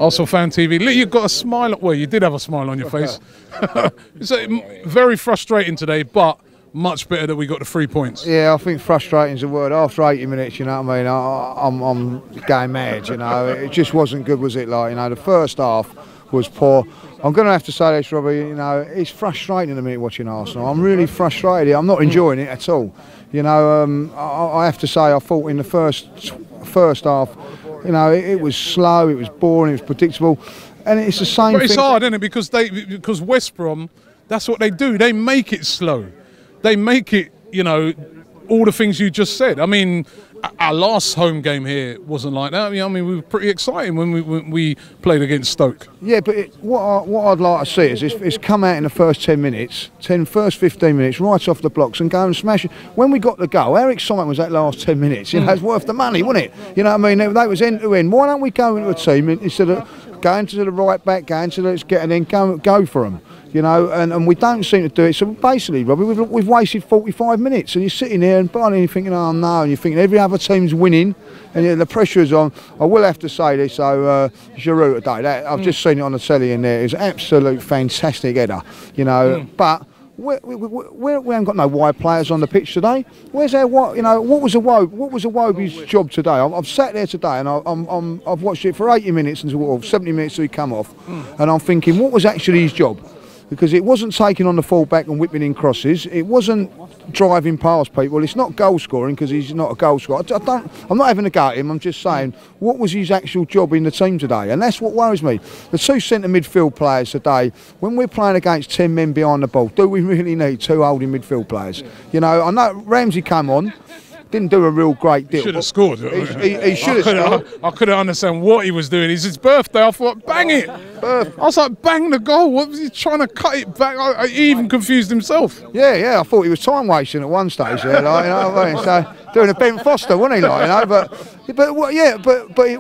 Arsenal Fan TV. Look, you've got a smile. Well, you did have a smile on your face. It's very frustrating today, but much better that we got the 3 points. Yeah, I think frustrating is a word. After 80 minutes, you know what I mean, I'm going mad, you know. It just wasn't good, was it? Like, you know, the first half was poor. I'm going to have to say this, Robbie, you know, it's frustrating a minute watching Arsenal. I'm really frustrated. I'm not enjoying it at all. You know, I have to say, I thought in the first half, you know, it was slow, it was boring, it was predictable. And it's the same thing. But it's hard, isn't it? Because West Brom, that's what they do. They make it slow. They make it, you know, all the things you just said. I mean, our last home game here wasn't like that. I mean, we were pretty exciting when we played against Stoke. Yeah, but what I'd like to see is come out in the first 10 minutes, first 15 minutes, right off the blocks and go and smash it. When we got the goal, how exciting was that last 10 minutes? You know, it's worth the money, wasn't it? You know what I mean? That was end to end. Why don't we go into a team instead of going to the right back, going to let's get and then go for them? You know, and we don't seem to do it. So basically, Robbie, we've wasted 45 minutes, and you're sitting there and you're thinking, oh no, and you're thinking every other team's winning, and the pressure is on. I will have to say this, so Giroud today, I've just seen it on the telly in there. It was an absolute fantastic header, you know. But we haven't got no wide players on the pitch today. Where's our what? You know, what was Iwobi's job today? I've sat there today and I've watched it for 80 minutes until 70 minutes till he come off, and I'm thinking, what was actually his job? Because it wasn't taking on the full-back and whipping in crosses. It wasn't driving past people. It's not goal scoring because he's not a goal scorer. I'm not having a go at him. I'm just saying, what was his actual job in the team today? And that's what worries me. The two centre midfield players today, when we're playing against 10 men behind the ball, do we really need two holding midfield players? You know, I know Ramsey came on. Didn't do a real great deal. Should have scored. He should have scored. I couldn't understand what he was doing. It's his birthday. I thought, bang it. I was like, bang the goal. What was he trying to cut it back? He even confused himself. Yeah. I thought he was time wasting at one stage there. Like, you know what I mean? So doing a Ben Foster, wasn't he? Like, you know, but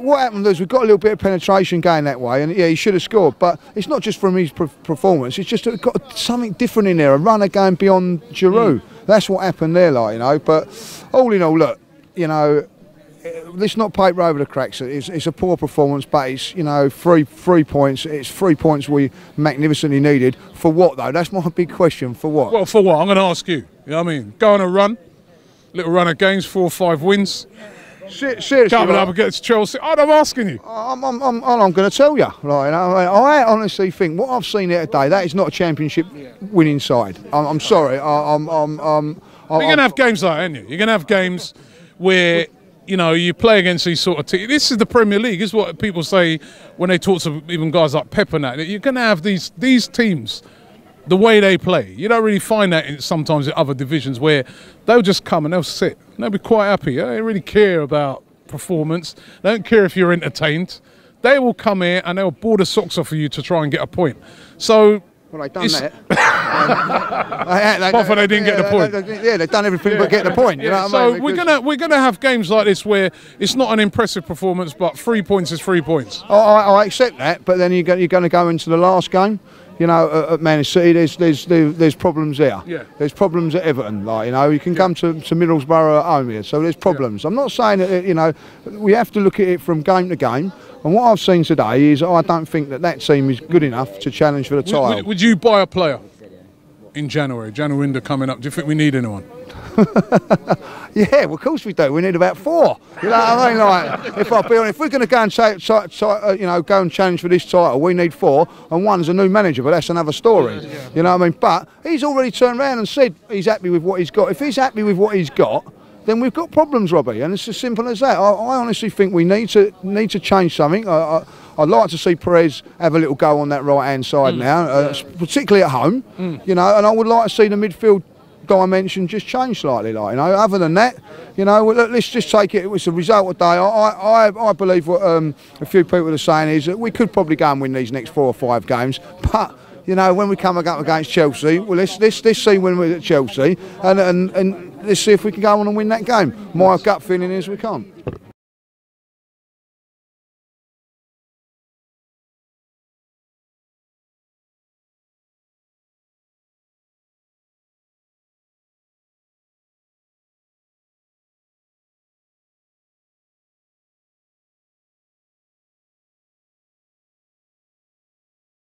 what happened was we got a little bit of penetration going that way, and yeah, he should have scored. But it's not just from his performance. It's just got something different in there. A runner going beyond Giroud. That's what happened there, like, you know. But all in all, look, you know, let's not paper over the cracks. It's a poor performance, but it's, you know, three points. It's 3 points we magnificently needed. For what, though? That's my big question. For what? Well, for what? I'm going to ask you. You know what I mean? Go on a run, little run of games, 4 or 5 wins. Seriously, coming up against Chelsea. I'm asking you. I'm going to tell you. Like, you know, I honestly think what I've seen there today, that is not a championship winning side. I'm sorry. You're going to have games like that, aren't you? You're going to have games where, you know, you play against these sort of teams. This is the Premier League. This is what people say when they talk to even guys like Pep and that. You're going to have these teams, the way they play. You don't really find that sometimes in other divisions where they'll just come and they'll sit. And they'll be quite happy. They don't really care about performance. They don't care if you're entertained. They will come here and they'll bore the socks off of you to try and get a point. So... Well, they've done that. Apart from they didn't get the point. Yeah, they've done everything but get the point. You know what I mean? we're gonna have games like this where it's not an impressive performance, but 3 points is 3 points. I accept that, but then you're going to go into the last game. You know, at Man City, there's problems there. Yeah. There's problems at Everton. Like, you know, you can come to Middlesbrough at home here, so there's problems. Yeah. I'm not saying that, you know, we have to look at it from game to game. And what I've seen today is I don't think that team is good enough to challenge for the title. Would you buy a player in January window coming up? Do you think we need anyone? Yeah, well, of course we do. We need about 4. You know what I mean? Like, if we're going to go and go and challenge for this title, we need 4, and one's a new manager, but that's another story. Yeah. You know what I mean? But he's already turned around and said he's happy with what he's got. If he's happy with what he's got, then we've got problems, Robbie, and it's as simple as that. I honestly think we need to change something. I'd like to see Perez have a little go on that right-hand side now, particularly at home. You know, and I would like to see the midfield dimension just change slightly, like, you know. Other than that, you know, let's just take it. It was a result of the day. I believe what a few people are saying is that we could probably go and win these next 4 or 5 games, but you know, when we come up against Chelsea, well, let's see when we're at Chelsea, and let's see if we can go on and win that game. My gut feeling is we can't.